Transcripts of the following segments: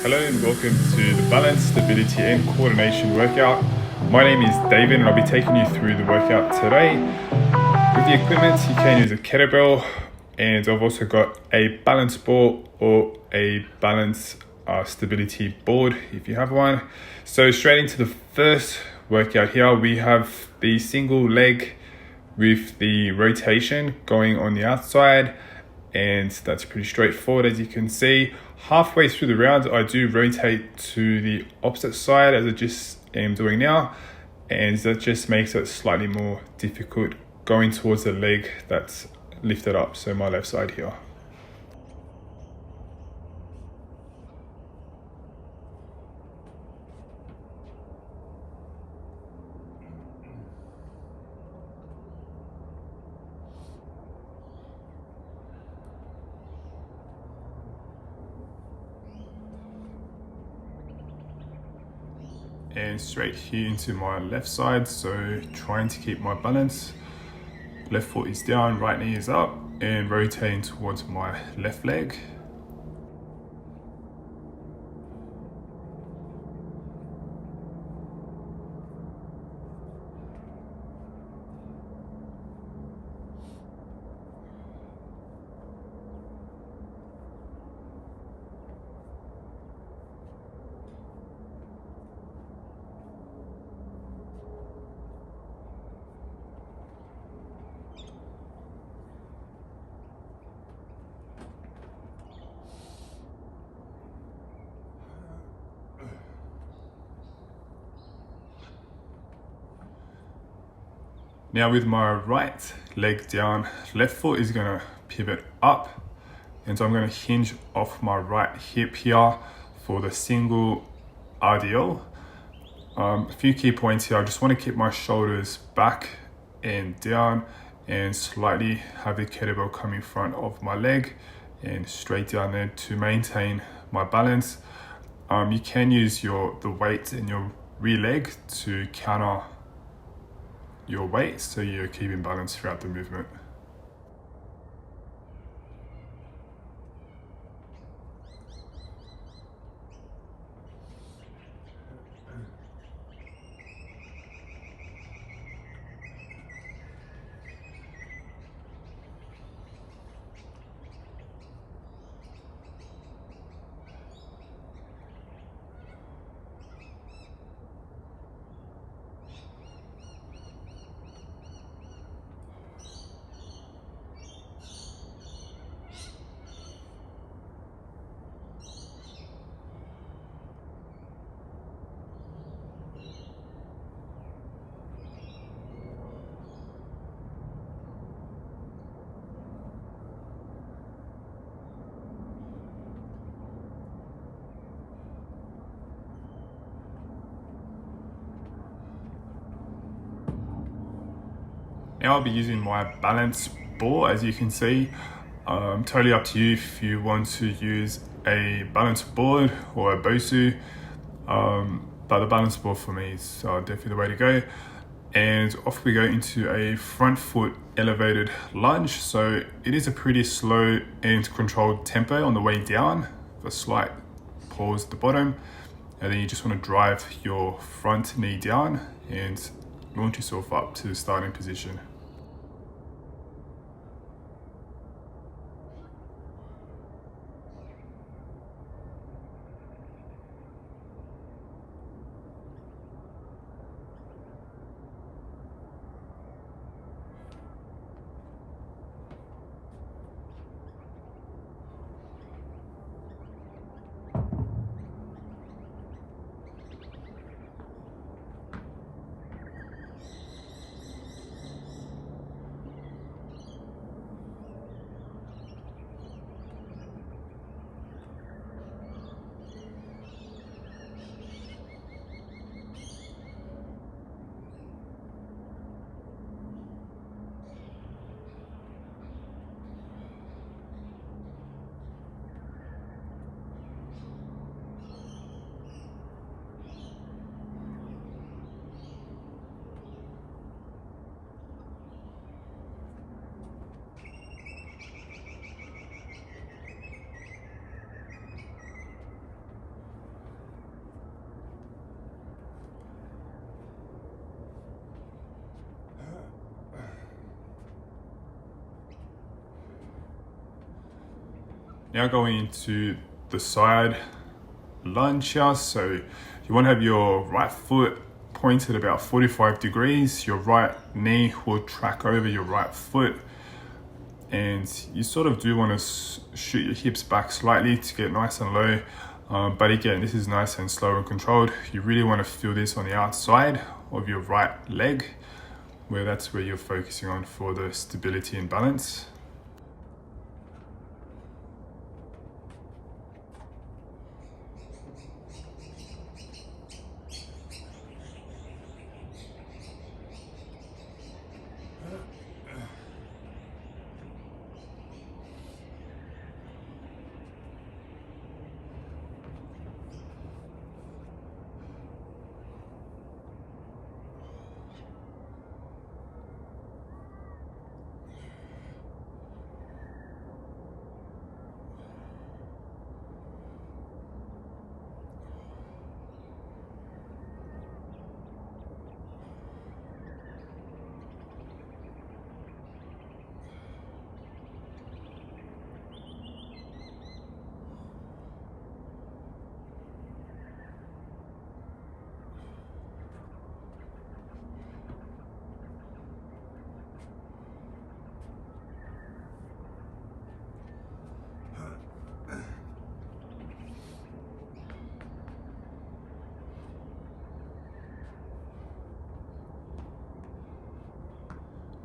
Hello and welcome to the balance, stability and coordination workout. My name is David and I'll be taking you through the workout today. With the equipment you can use a kettlebell, and I've also got a balance ball or a balance stability board if you have one. So straight into the first workout here, we have the single leg with the rotation going on the outside, and that's pretty straightforward. As you can see, halfway through the round I do rotate to the opposite side as I just am doing now, and that just makes it slightly more difficult going towards the leg that's lifted up, so my left side here. And straight here into my left side, so trying to keep my balance. Left foot is down, right knee is up, and rotating towards my left leg. Now with my right leg down, left foot is gonna pivot up, and so I'm gonna hinge off my right hip here for the single RDL. A few key points here. I just want to keep my shoulders back and down, and slightly have the kettlebell come in front of my leg and straight down there to maintain my balance. You can use the weight in your rear leg to counter your weight, so you're keeping balance throughout the movement. Now I'll be using my balance ball, as you can see. Totally up to you if you want to use a balance board or a BOSU, but the balance ball for me is definitely the way to go. And off we go into a front foot elevated lunge. So it is a pretty slow and controlled tempo on the way down, a slight pause at the bottom, and then you just want to drive your front knee down and launch yourself up to the starting position. Now going into the side lunge here. So you want to have your right foot pointed about 45 degrees. Your right knee will track over your right foot. And you sort of do want to shoot your hips back slightly to get nice and low. But again, this is nice and slow and controlled. You really want to feel this on the outside of your right leg, where that's where you're focusing on for the stability and balance.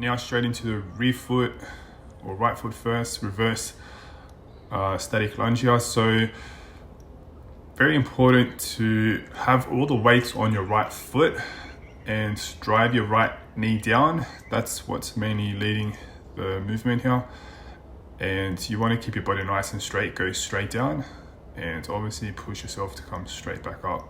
Now straight into the rear foot, or right foot first, reverse static lunge here. So very important to have all the weight on your right foot and drive your right knee down. That's what's mainly leading the movement here. And you want to keep your body nice and straight, go straight down, and obviously push yourself to come straight back up.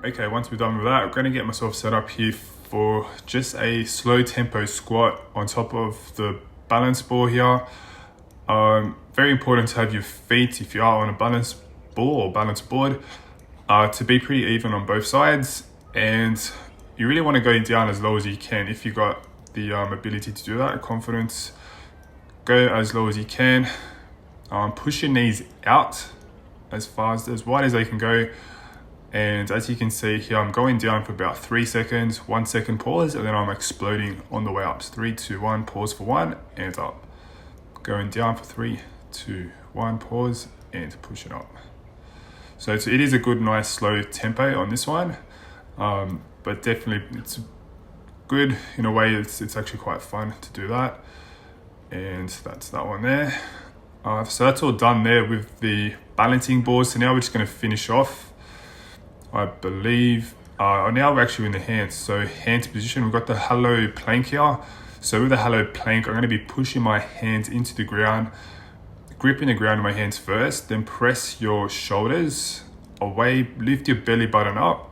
Okay, once we're done with that, I'm going to get myself set up here for just a slow tempo squat on top of the balance ball here. Very important to have your feet, if you are on a balance ball or balance board, to be pretty even on both sides. And you really want to go down as low as you can. If you got the ability to do that, confidence, go as low as you can. Push your knees out as wide as they can go. And as you can see here, I'm going down for about 3 seconds, 1 second pause, and then I'm exploding on the way up. 3, 2, 1, pause for 1, and up. Going down for 3, 2, 1, pause, and push it up. So it is a good, nice, slow tempo on this one. But definitely it's good in a way. It's actually quite fun to do that. And that's that one there. So that's all done there with the balancing board. So now we're just going to finish off, I believe. Now we're actually in the hands. So hands position, we've got the hello plank here. So with the hello plank, I'm going to be pushing my hands into the ground, gripping the ground with my hands first, then press your shoulders away, lift your belly button up,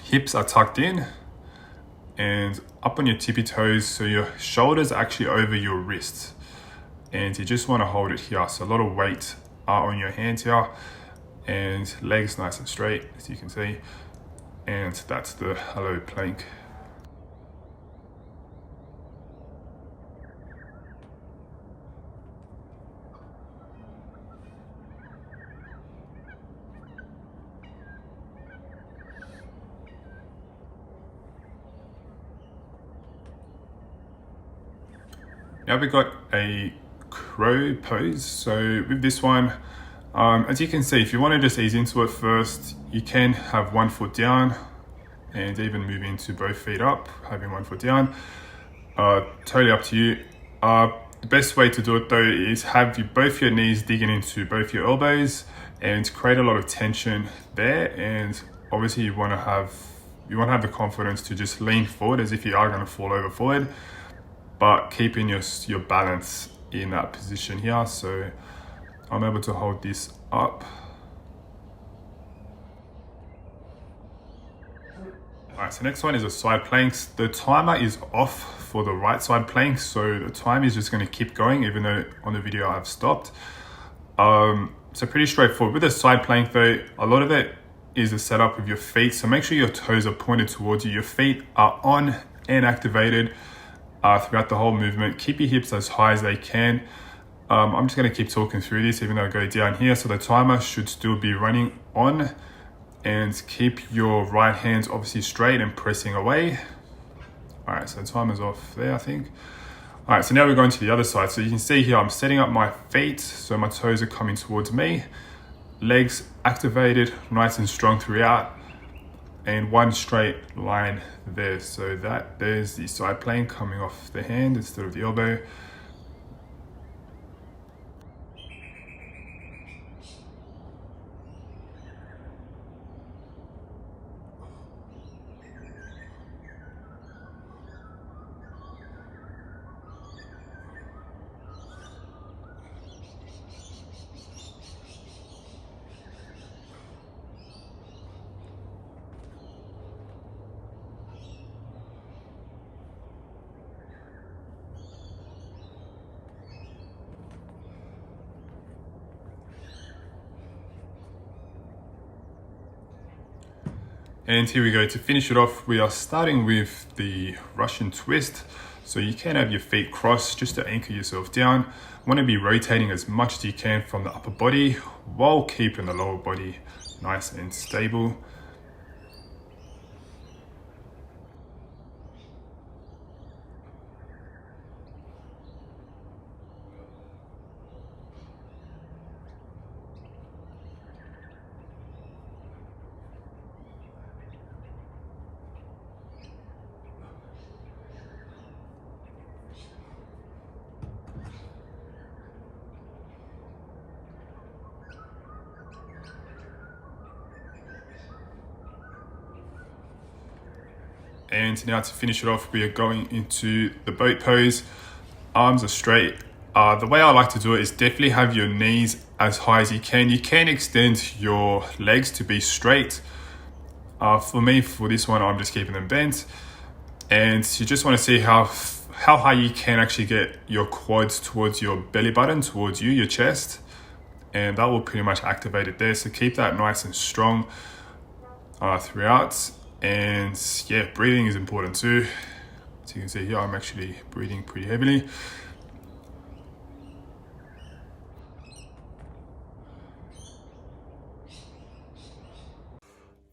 hips are tucked in, and up on your tippy toes, so your shoulders are actually over your wrists. And you just want to hold it here. So a lot of weight on your hands here, and legs nice and straight, as you can see. And that's the hello plank. Now we've got a crow pose. So with this one, as you can see, if you want to just ease into it first, you can have 1 foot down and even move into both feet up, having 1 foot down. Totally up to you. The best way to do it though is have both your knees digging into both your elbows and create a lot of tension there. And obviously you want to have the confidence to just lean forward as if you are going to fall over forward, but keeping your balance in that position here. So I'm able to hold this up. Alright, so next one is a side planks. The timer is off for the right side plank, so the time is just going to keep going even though on the video I've stopped. So pretty straightforward. With a side plank though, a lot of it is the setup of your feet, so make sure your toes are pointed towards you. Your feet are on and activated throughout the whole movement. Keep your hips as high as they can. I'm just going to keep talking through this even though I go down here, so the timer should still be running on. And keep your right hands obviously straight and pressing away. All right, so the timer's off there, I think. All right, so now we're going to the other side. So you can see here, I'm setting up my feet, so my toes are coming towards me. Legs activated, nice and strong throughout. And one straight line there. So there's the side plank coming off the hand instead of the elbow. And here we go. To finish it off, we are starting with the Russian twist. So you can have your feet crossed just to anchor yourself down. Want to be rotating as much as you can from the upper body while keeping the lower body nice and stable. And now to finish it off, we are going into the boat pose. Arms are straight. The way I like to do it is definitely have your knees as high as you can. You can extend your legs to be straight. For me, for this one, I'm just keeping them bent. And you just want to see how high you can actually get your quads towards your belly button, towards you, your chest. And that will pretty much activate it there. So keep that nice and strong throughout. And yeah, breathing is important too. As you can see here, I'm actually breathing pretty heavily.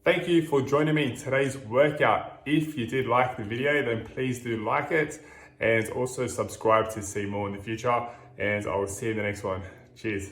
Thank you for joining me in today's workout. If you did like the video, then please do like it and also subscribe to see more in the future. And I will see you in the next one. Cheers.